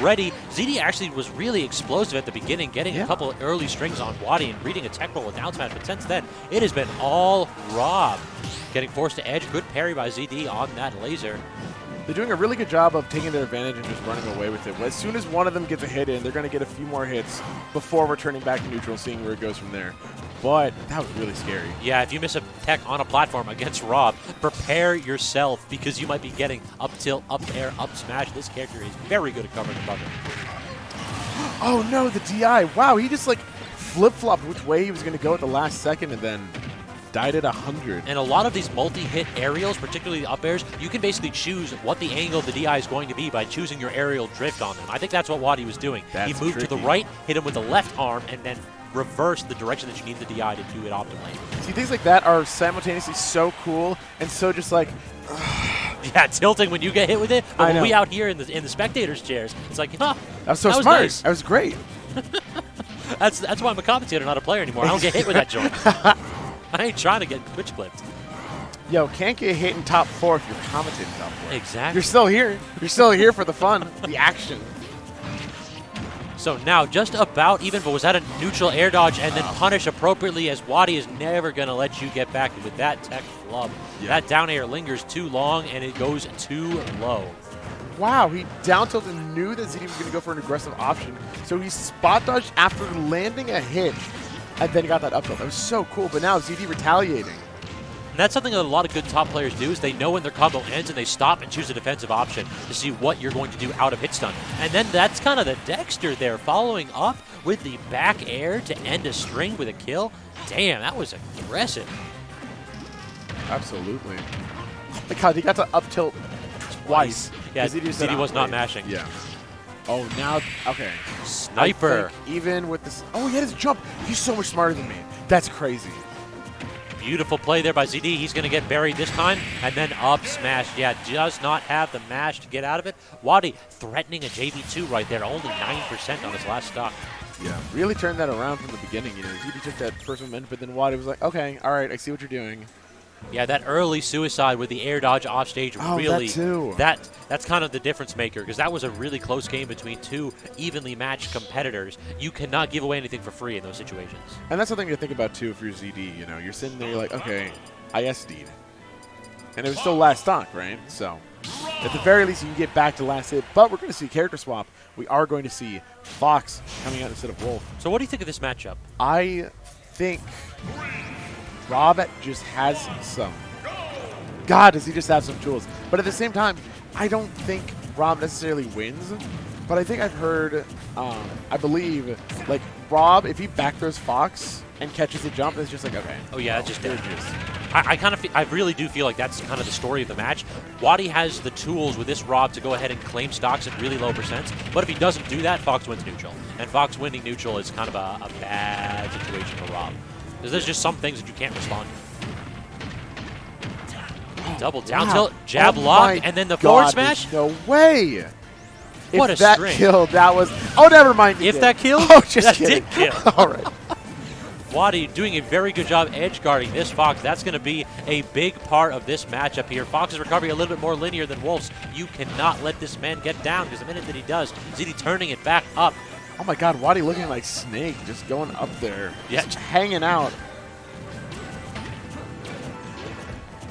already. ZD actually was really explosive at the beginning, getting a couple of early strings on WaDi and reading a tech roll with down smash, but since then, it has been all Rob. Getting forced to edge, good parry by ZD on that laser. They're doing a really good job of taking their advantage and just running away with it. As soon as one of them gets a hit in, they're going to get a few more hits before returning back to neutral, seeing where it goes from there. But that was really scary. Yeah, if you miss a tech on a platform against Rob, prepare yourself because you might be getting up tilt, up air, up smash. This character is very good at covering above it. Oh no, the DI. Wow, he just like flip-flopped which way he was going to go at the last second and then died at 100. And a lot of these multi-hit aerials, particularly the up airs, you can basically choose what the angle of the DI is going to be by choosing your aerial drift on them. I think that's what WaDi was doing. He moved to the right, hit him with the left arm, and then reverse the direction that you need the DI to do it optimally. See, things like that are simultaneously so cool and so just like... yeah, tilting when you get hit with it. But when we out here in the spectators' chairs, it's like, huh, that was so smart. Nice. That was great. That's why I'm a commentator, not a player anymore. I don't get hit with that joint. I ain't trying to get Twitch clipped. Yo, can't get hit in top 4 if you're commentating top 4. Exactly. You're still here. You're still here for the fun, the action. So now just about even, but was that a neutral air dodge and then punish appropriately as WaDi is never going to let you get back with that tech flub. Yeah. That down air lingers too long and it goes too low. Wow, he down tilted and knew that ZD was going to go for an aggressive option. So he spot dodged after landing a hit and then got that up tilt. That was so cool, but now ZD retaliating. And that's something that a lot of good top players do is they know when their combo ends and they stop and choose a defensive option to see what you're going to do out of hit stun. And then that's kind of the Dexter there, following up with the back air to end a string with a kill. Damn, that was aggressive. Absolutely. Oh my god, he got to up tilt twice. Yeah, ZD was not mashing. Yeah. Oh, now, okay. Sniper. Even with this, oh, he had his jump. He's so much smarter than me. That's crazy. Beautiful play there by ZD. He's going to get buried this time, and then up smash. Yeah, does not have the mash to get out of it. WaDi threatening a JV2 right there, only 9% on his last stock. Yeah, really turned that around from the beginning. You know, ZD took that first momentum, but then WaDi was like, okay, all right, I see what you're doing. Yeah, that early suicide with the air dodge off stage really, that's kind of the difference maker because that was a really close game between two evenly matched competitors. You cannot give away anything for free in those situations. And that's something to think about too if you're ZD, you know, you're sitting there, you're like, okay, I SD'd. And it was still last stock, right? So at the very least you can get back to last hit, but we're going to see character swap. We are going to see Fox coming out instead of Wolf. So what do you think of this matchup? I think Rob just has some. God, does he just have some tools. But at the same time, I don't think Rob necessarily wins. But I think I've heard, I believe, like, Rob, if he back throws Fox and catches a jump, it's just like, okay. Oh, yeah, it's just dead. I really do feel like that's kind of the story of the match. WaDi has the tools with this Rob to go ahead and claim stocks at really low percents. But if he doesn't do that, Fox wins neutral. And Fox winning neutral is kind of a bad situation for Rob. Because there's just some things that you can't respond to. Double down tilt, jab lock, and then the forward smash? No way! What if a that string. Killed, that was... Oh, never mind. If that killed? Oh, just that kidding. did kill. All right. WaDi doing a very good job edge guarding this Fox. That's going to be a big part of this matchup here. Fox's recovery a little bit more linear than Wolf's. You cannot let this man get down because the minute that he does, ZD turning it back up. Oh my god, WaDi looking like Snake, just going up there. Yeah. Just hanging out.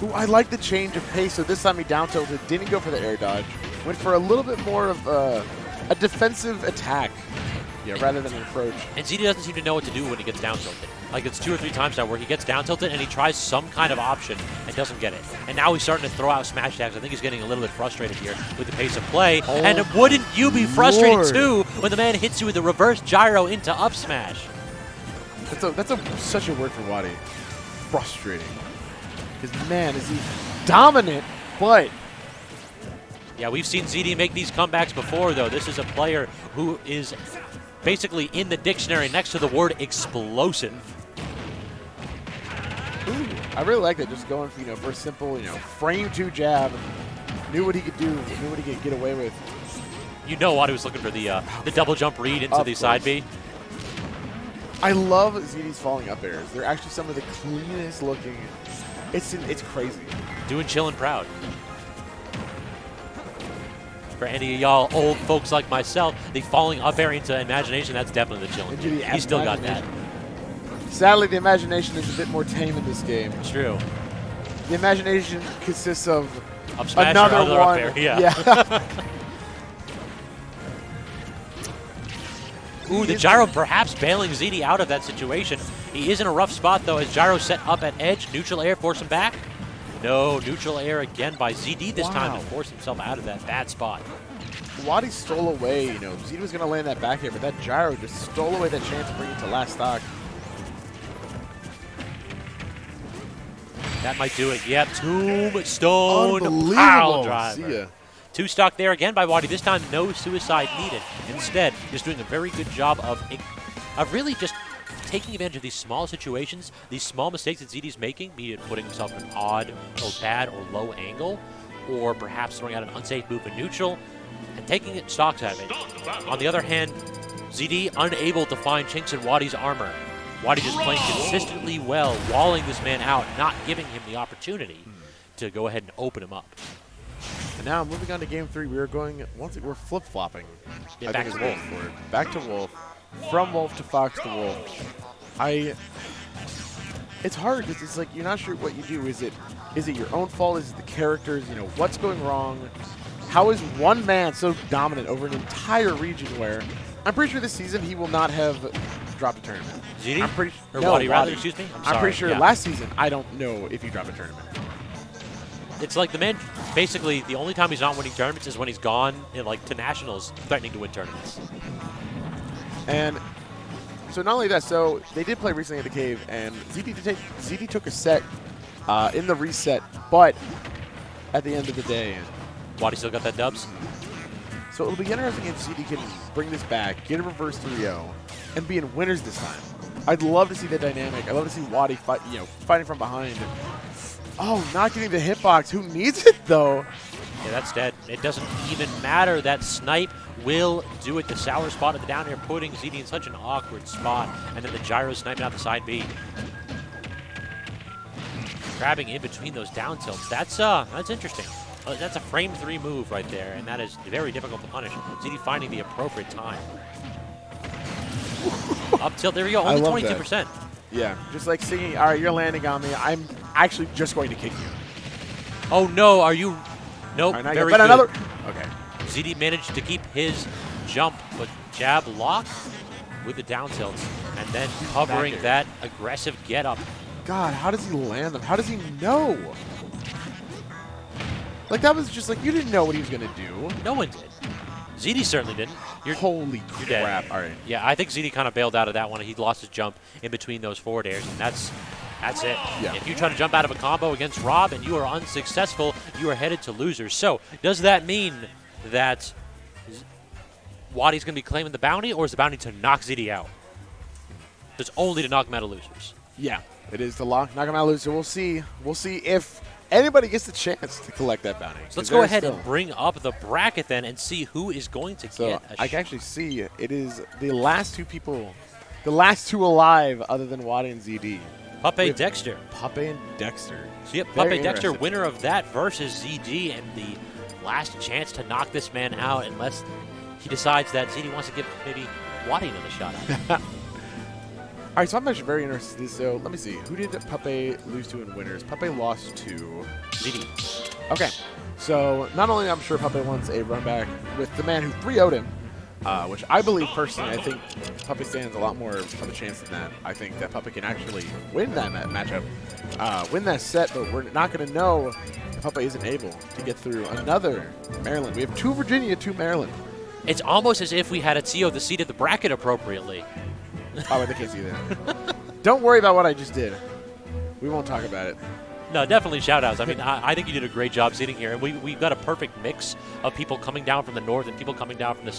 Ooh, I like the change of pace. So this time he down tilted, didn't go for the air dodge. Went for a little bit more of a defensive attack, yeah, rather than an approach. And ZD doesn't seem to know what to do when he gets down tilted. Like, it's 2 or 3 times now where he gets down tilted and he tries some kind of option and doesn't get it. And now he's starting to throw out smash tags. I think he's getting a little bit frustrated here with the pace of play. Oh, and wouldn't you be frustrated too when the man hits you with a reverse gyro into up smash? That's such a word for WaDi. Frustrating. Because, man, is he dominant, but... Yeah, we've seen ZD make these comebacks before, though. This is a player who is basically in the dictionary next to the word explosive. Ooh, I really like that. Just going, for a simple, frame 2 jab. Knew what he could do. Knew what he could get away with. You know WaDi was looking for the double jump read into the side B. I love ZD's falling up airs. They're actually some of the cleanest looking. It's crazy. Doing chill and proud. For any of y'all old folks like myself, the falling up air into imagination, that's definitely the chilling. He's still got that. Sadly, the imagination is a bit more tame in this game. It's true. The imagination consists of smash another or one. Up air. Yeah. Ooh, the gyro perhaps bailing ZD out of that situation. He is in a rough spot, though, as gyro set up at edge. Neutral air, force him back. No, neutral air again by ZD this time to force himself out of that bad spot. WaDi stole away, ZD was going to land that back air, but that gyro just stole away that chance to bring it to last stock. That might do it. Yep, Tombstone pile driver. See ya. 2 stock there again by WaDi. This time, no suicide needed. Instead, just doing a very good job of really just taking advantage of these small situations, these small mistakes that ZD's making, be it putting himself in an odd or bad or low angle, or perhaps throwing out an unsafe move in neutral, and taking stocks out of it. On the other hand, ZD unable to find chinks in WaDi's armor. WaDi just playing consistently well, walling this man out, not giving him the opportunity to go ahead and open him up. And now moving on to game 3, we're flip-flopping. Yeah, back to Wolf. Back to Wolf. From Wolf to Fox to Wolf. It's hard because it's like you're not sure what you do. Is it your own fault? Is it the characters? What's going wrong? How is one man so dominant over an entire region where I'm pretty sure this season he will not have dropped a tournament. ZD? I'm pretty or WaDi, rather, excuse me? I'm pretty sure last season, I don't know if he dropped a tournament. It's like the man, basically, the only time he's not winning tournaments is when he's gone to nationals, threatening to win tournaments. And so not only that, so they did play recently at the Cave, and ZD took a set in the reset, but at the end of the day, WaDi still got that dubs? So it'll be interesting if ZD can bring this back, get a reverse 3-0, and be in winners this time. I'd love to see the dynamic. I'd love to see WaDi fighting from behind. Oh, not getting the hitbox. Who needs it, though? Yeah, that's dead. It doesn't even matter. That snipe will do it. The sour spot at the down air, putting ZD in such an awkward spot. And then the gyro sniping out the side B. Grabbing in between those down tilts. That's interesting. That's a frame 3 move right there, and that is very difficult to punish. ZD finding the appropriate time. Up tilt. There we go. Only 22%. That. Yeah, just like singing, all right, you're landing on me. I'm actually just going to kick you. Oh, no. Are you? Nope. Right, very but good. another. Okay. ZD managed to keep his jump, but jab lock with the down tilts, and then covering that aggressive get up. God, how does he land them? How does he know? Like, that was just like, you didn't know what he was going to do. No one did. ZD certainly didn't. Holy crap. All right. Yeah, I think ZD kind of bailed out of that one. He lost his jump in between those forward airs, and that's it. Yeah. If you try to jump out of a combo against Rob and you are unsuccessful, you are headed to losers. So, does that mean that WaDi's going to be claiming the bounty, or is the bounty to knock ZD out? It's only to knock him out of losers. Yeah, it is to knock him out of losers. We'll see. We'll see if anybody gets the chance to collect that bounty. So let's go ahead and bring up the bracket then and see who is going to get a I can actually see it is the last 2 people, the last 2 alive other than WaDi and ZD. Puppet Dexter. Puppet and Dexter. So yep, Puppet Dexter, winner of that versus ZD, and the last chance to knock this man out unless he decides that ZD wants to give maybe WaDi another shot at. All right, so I'm actually very interested in this. So let me see. Who did Puppet lose to in winners? Puppet lost to ZD. Okay. So not only I'm sure Puppet wants a run back with the man who 3-0'd him, which I believe personally, I think Puppet stands a lot more of a chance than that. I think that Puppet can actually win that matchup, win that set, but we're not going to know if Puppet isn't able to get through another Maryland. We have 2 Virginia, 2 Maryland. It's almost as if we had a Tio the seat of the bracket appropriately. Oh, they can't see that. Don't worry about what I just did. We won't talk about it. No, definitely shout-outs. I mean, I think you did a great job sitting here. And we've got a perfect mix of people coming down from the north and people coming down from the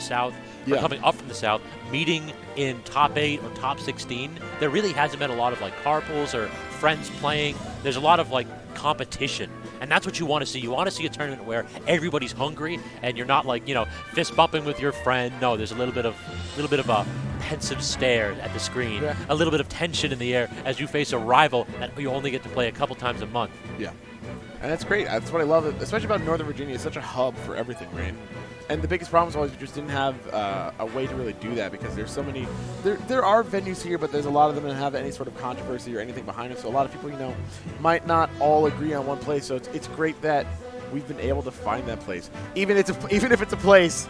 south, or coming up from the south, meeting in top 8 or top 16. There really hasn't been a lot of, carpools or friends playing. There's a lot of, competition. And that's what you want to see. You want to see a tournament where everybody's hungry and you're not, fist bumping with your friend. No, there's a little bit of a pensive stare at the screen, a little bit of tension in the air as you face a rival that you only get to play a couple times a month. Yeah. And that's great. That's what I love, especially about Northern Virginia. It's such a hub for everything, right? And the biggest problem is always we just didn't have a way to really do that because there's so many. There are venues here, but there's a lot of them that have any sort of controversy or anything behind them. So a lot of people, might not all agree on one place. So it's great that we've been able to find that place, even if it's a place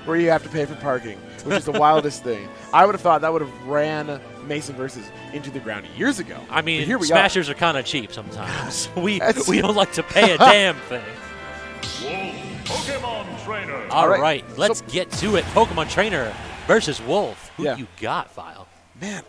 where you have to pay for parking, which is the wildest thing. I would have thought that would have ran Mason versus into the ground years ago. I mean, here we Smashers are kind of cheap sometimes. we don't like to pay a damn thing. Pokemon Trainer. All right, let's get to it. Pokemon Trainer versus Wolf. Who you got, File? Man,